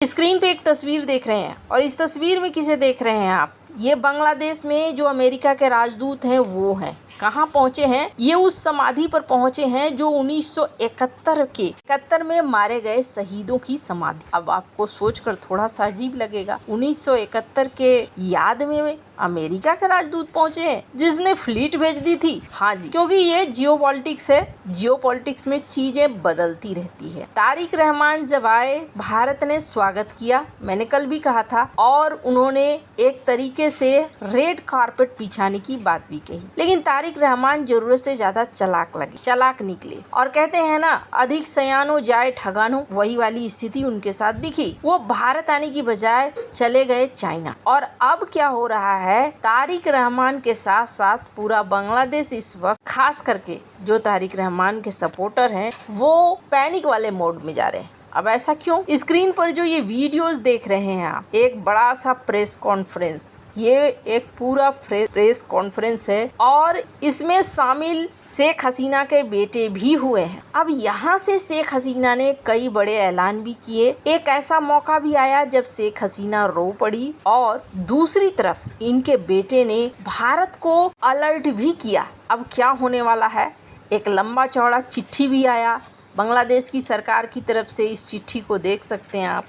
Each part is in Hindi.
स्क्रीन पे एक तस्वीर देख रहे हैं और इस तस्वीर में किसे देख रहे हैं आप? ये बांग्लादेश में जो अमेरिका के राजदूत हैं वो हैं। कहाँ पहुँचे हैं? ये उस समाधि पर पहुँचे हैं जो 1971 में मारे गए शहीदों की समाधि। अब आपको सोचकर थोड़ा सा अजीब लगेगा, 1971 के याद में अमेरिका के राजदूत पहुँचे हैं जिसने फ्लीट भेज दी थी। हाँ जी, क्योंकि ये जियोपॉलिटिक्स है। जियोपॉलिटिक्स में चीजें बदलती रहती है। तारिक रहमान जब आए, भारत ने स्वागत किया, मैंने कल भी कहा था, और उन्होंने एक तरीके से रेड कारपेट बिछाने की बात भी कही। लेकिन तारिक रहमान जरूरत से ज्यादा चालाक निकले और कहते हैं ना, अधिक सयानो जाए ठगानो, वही वाली स्थिति उनके साथ दिखी। वो भारत आने की बजाय चले गए चाइना। और अब क्या हो रहा है, तारिक रहमान के साथ साथ पूरा बांग्लादेश इस वक्त, खास करके जो तारिक रहमान के सपोर्टर हैं, वो पैनिक वाले मोड में जा रहे हैं। अब ऐसा क्यों? स्क्रीन पर जो ये वीडियोस देख रहे हैं आप, एक बड़ा सा प्रेस कॉन्फ्रेंस, ये एक पूरा प्रेस कॉन्फ्रेंस है और इसमें शामिल शेख हसीना के बेटे भी हुए हैं। अब यहाँ से शेख हसीना ने कई बड़े ऐलान भी किए। एक ऐसा मौका भी आया जब शेख हसीना रो पड़ी और दूसरी तरफ इनके बेटे ने भारत को अलर्ट भी किया। अब क्या होने वाला है? एक लंबा चौड़ा चिट्ठी भी आया बांग्लादेश की सरकार की तरफ से। इस चिट्ठी को देख सकते हैं आप।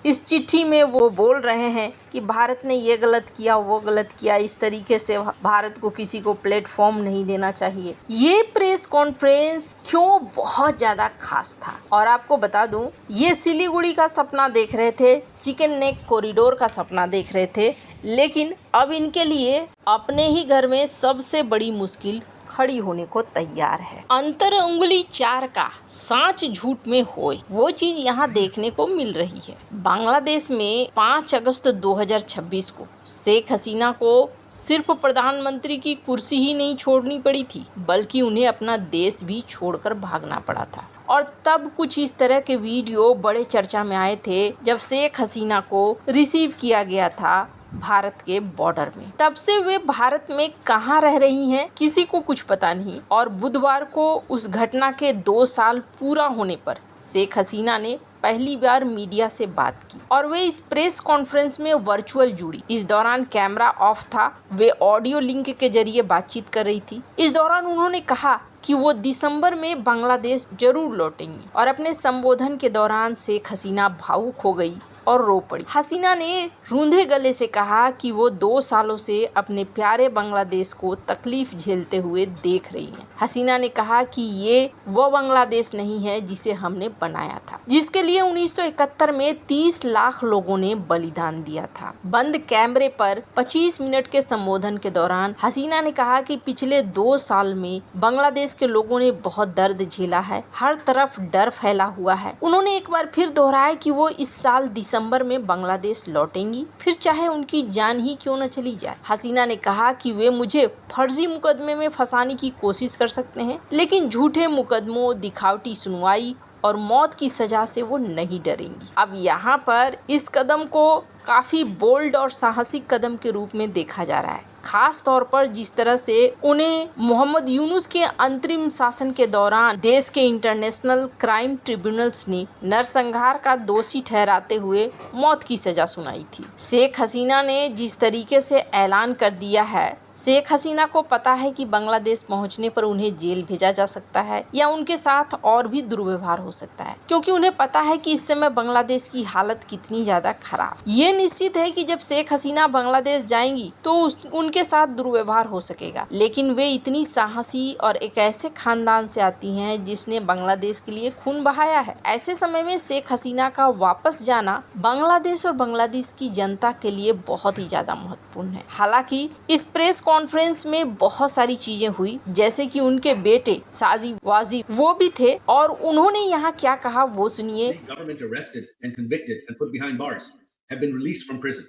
इस चिट्ठी में वो बोल रहे हैं कि भारत ने ये गलत किया, वो गलत किया, इस तरीके से भारत को किसी को प्लेटफॉर्म नहीं देना चाहिए। ये प्रेस कॉन्फ्रेंस क्यों बहुत ज़्यादा खास था? और आपको बता दूं, ये सिलीगुड़ी का सपना देख रहे थे, चिकन नेक कॉरिडोर का सपना देख रहे थे, लेकिन अब इनके लिए अपने ही घर में सबसे बड़ी मुश्किल खड़ी होने को तैयार है। अंतर उंगली चार का सांच झूठ में होए, वो चीज यहाँ देखने को मिल रही है। बांग्लादेश में 5 अगस्त 2026 को शेख हसीना को सिर्फ प्रधानमंत्री की कुर्सी ही नहीं छोड़नी पड़ी थी, बल्कि उन्हें अपना देश भी छोड़कर भागना पड़ा था। और तब कुछ इस तरह के वीडियो बड़े चर्चा में आए थे जब शेख हसीना को रिसीव किया गया था भारत के बॉर्डर में। तब से वे भारत में कहाँ रह रही हैं, किसी को कुछ पता नहीं। और बुधवार को उस घटना के 2 साल पूरा होने पर शेख हसीना ने पहली बार मीडिया से बात की और वे इस प्रेस कॉन्फ्रेंस में वर्चुअल जुड़ी। इस दौरान कैमरा ऑफ था, वे ऑडियो लिंक के जरिए बातचीत कर रही थी। इस दौरान उन्होंने कहा कि वो दिसंबर में बांग्लादेश जरूर लौटेंगी और अपने संबोधन के दौरान शेख हसीना भावुक हो गई और रो पड़ी। हसीना ने रूंधे गले से कहा कि वो 2 सालों से अपने प्यारे बांग्लादेश को तकलीफ झेलते हुए देख रही हैं। हसीना ने कहा कि ये वो बांग्लादेश नहीं है जिसे हमने बनाया था, जिसके लिए 1971 में 30 लाख लोगों ने बलिदान दिया था। बंद कैमरे पर 25 मिनट के संबोधन के दौरान हसीना ने कहा कि पिछले 2 साल में बांग्लादेश के लोगों ने बहुत दर्द झेला है, हर तरफ डर फैला हुआ है। उन्होंने एक बार फिर दोहराया कि वो इस साल दिसंबर में बांग्लादेश लौटेंगी, फिर चाहे उनकी जान ही क्यों न चली जाए। हसीना ने कहा कि वे मुझे फर्जी मुकदमे में फंसाने की कोशिश कर सकते हैं, लेकिन झूठे मुकदमों, दिखावटी सुनवाई और मौत की सजा से वो नहीं डरेंगी। अब यहाँ पर इस कदम को काफी बोल्ड और साहसिक कदम के रूप में देखा जा रहा है, खास तौर पर जिस तरह से उन्हें मोहम्मद यूनुस के अंतरिम शासन के दौरान देश के इंटरनेशनल क्राइम ट्रिब्यूनल्स ने नरसंहार का दोषी ठहराते हुए मौत की सजा सुनाई थी। शेख हसीना ने जिस तरीके से ऐलान कर दिया है, शेख हसीना को पता है कि बांग्लादेश पहुंचने पर उन्हें जेल भेजा जा सकता है या उनके साथ और भी दुर्व्यवहार हो सकता है, क्योंकि उन्हें पता है कि इस समय बांग्लादेश की हालत कितनी ज्यादा खराब। ये निश्चित है कि जब शेख हसीना बांग्लादेश जाएंगी तो उनके साथ दुर्व्यवहार हो सकेगा, लेकिन वे इतनी साहसी और एक ऐसे खानदान से आती हैं जिसने बांग्लादेश के लिए खून बहाया है। ऐसे समय में शेख हसीना का वापस जाना बांग्लादेश और बांग्लादेश की जनता के लिए बहुत ही ज्यादा महत्वपूर्ण है। हालांकि इस प्रेस कॉन्फ्रेंस में बहुत सारी चीजें हुई, जैसे कि उनके बेटे साजिद वाजिद वो भी थे और उन्होंने यहाँ क्या कहा वो सुनिए। Government arrested and convicted and put behind bars have been released from prison.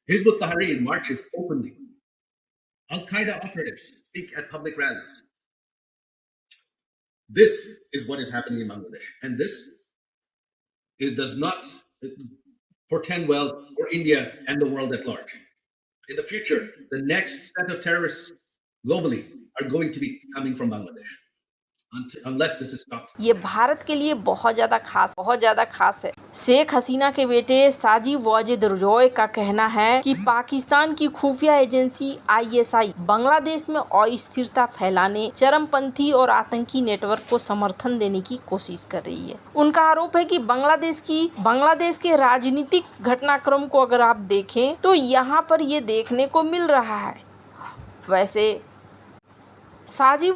Hizb ut-Tahrir marches openly. Al-Qaeda operatives speak at public rallies. This is what is happening in Bangladesh, and this does not portend well for India and the world at large. In the future, the next set of terrorists globally are going to be coming from Bangladesh. unless this is stopped. ये भारत के लिए बहुत ज़्यादा खास है। शेख हसीना के बेटे साजिद वाजिद जोय का कहना है कि पाकिस्तान की खुफिया एजेंसी ISI बांग्लादेश में अस्थिरता फैलाने, चरमपंथी और आतंकी नेटवर्क को समर्थन देने की कोशिश कर रही है। उनका आरोप है कि बांग्लादेश के राजनीतिक घटनाक्रम को अगर आप देखें तो यहाँ पर ये देखने को मिल रहा है। वैसे साजिद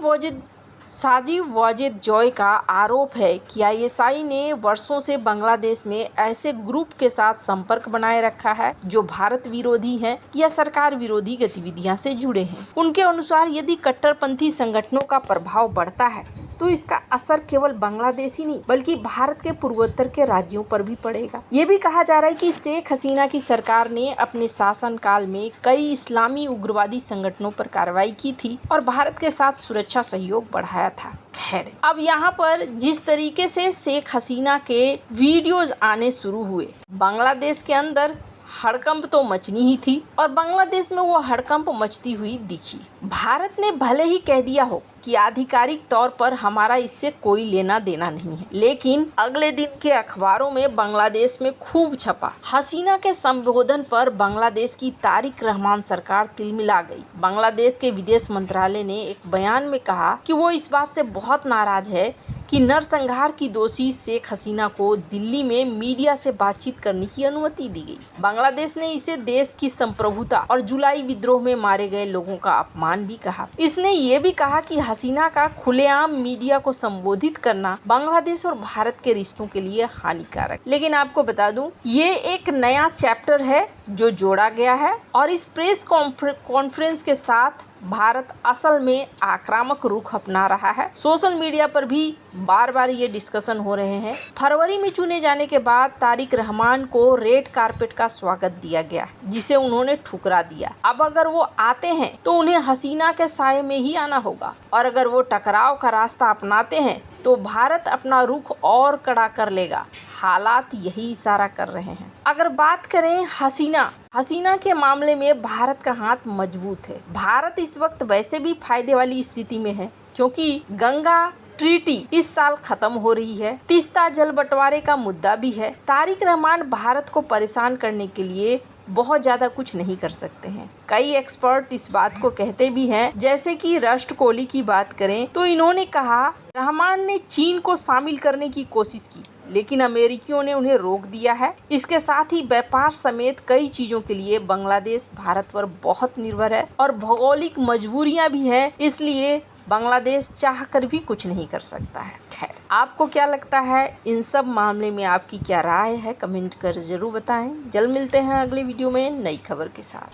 वाजिद जोय का आरोप है कि ISI ने वर्षों से बांग्लादेश में ऐसे ग्रुप के साथ संपर्क बनाए रखा है जो भारत विरोधी हैं या सरकार विरोधी गतिविधियां से जुड़े हैं। उनके अनुसार यदि कट्टरपंथी संगठनों का प्रभाव बढ़ता है तो इसका असर केवल बांग्लादेश ही नहीं बल्कि भारत के पूर्वोत्तर के राज्यों पर भी पड़ेगा। ये भी कहा जा रहा है कि शेख हसीना की सरकार ने अपने शासनकाल में कई इस्लामी उग्रवादी संगठनों पर कार्रवाई की थी और भारत के साथ सुरक्षा सहयोग बढ़ाया था। खैर, अब यहाँ पर जिस तरीके से शेख हसीना के वीडियोज आने शुरू हुए, बांग्लादेश के अंदर हड़कंप तो मचनी ही थी और बांग्लादेश में वो हड़कंप मचती हुई दिखी। भारत ने भले ही कह दिया हो कि आधिकारिक तौर पर हमारा इससे कोई लेना देना नहीं है, लेकिन अगले दिन के अखबारों में बांग्लादेश में खूब छपा। हसीना के संबोधन पर बांग्लादेश की तारिक रहमान सरकार तिलमिला गई। बांग्लादेश के विदेश मंत्रालय ने एक बयान में कहा कि वो इस बात से बहुत नाराज है कि नरसंहार की दोषी शेख हसीना को दिल्ली में मीडिया से बातचीत करने की अनुमति दी गई। बांग्लादेश ने इसे देश की संप्रभुता और जुलाई विद्रोह में मारे गए लोगों का अपमान भी कहा। इसने ये भी कहा कि हसीना का खुलेआम मीडिया को संबोधित करना बांग्लादेश और भारत के रिश्तों के लिए हानिकारक। लेकिन आपको बता दूं, ये एक नया चैप्टर है जो जोड़ा गया है और इस प्रेस कॉन्फ्रेंस के साथ भारत असल में आक्रामक रुख अपना रहा है। सोशल मीडिया पर भी बार बार ये डिस्कशन हो रहे हैं। फरवरी में चुने जाने के बाद तारिक रहमान को रेड कारपेट का स्वागत दिया गया, जिसे उन्होंने ठुकरा दिया। अब अगर वो आते हैं तो उन्हें हसीना के साए में ही आना होगा और अगर वो टकराव का रास्ता अपनाते हैं तो भारत अपना रुख और कड़ा कर लेगा। हालात यही इशारा कर रहे हैं। अगर बात करें हसीना के मामले में भारत का हाथ मजबूत है। भारत इस वक्त वैसे भी फायदे वाली स्थिति में है क्योंकि गंगा ट्रीटी इस साल खत्म हो रही है। तीस्ता जल बंटवारे का मुद्दा भी है। तारिक रहमान भारत को परेशान करने के लिए बहुत ज्यादा कुछ नहीं कर सकते हैं। कई एक्सपर्ट इस बात को कहते भी हैं, जैसे कि रस्ट कोहली की बात करें तो इन्होंने कहा रहमान ने चीन को शामिल करने की कोशिश की लेकिन अमेरिकियों ने उन्हें रोक दिया है। इसके साथ ही व्यापार समेत कई चीजों के लिए बांग्लादेश भारत पर बहुत निर्भर है और भौगोलिक मजबूरियां भी है, इसलिए बांग्लादेश चाहकर भी कुछ नहीं कर सकता है। खैर, आपको क्या लगता है इन सब मामले में, आपकी क्या राय है, कमेंट कर जरूर बताएं। जल्द मिलते हैं अगले वीडियो में नई खबर के साथ।